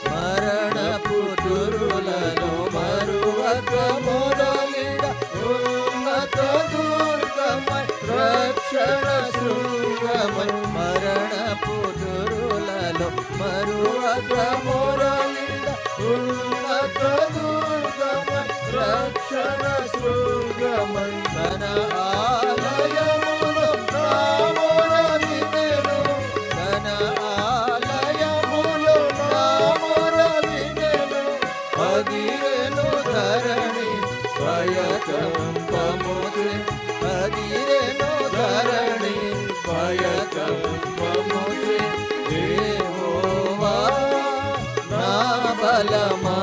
మరణపు దురులలో మరువక మొదలిడ ఉన్నత దుర్గమై రక్షణ శృంగమై మరణపు దురులలో మరువక మొదలిడ ఉన్నత దుర్గమై రక్షణ శృంగమై తన ఆలయములో నా మొర వినెను తన ఆలయములో నా మొర వినెను అదిరెను ధరణి భయకంపముచే అదిరెను ధరణి భయకంపముచే యెహోవా నా బలమా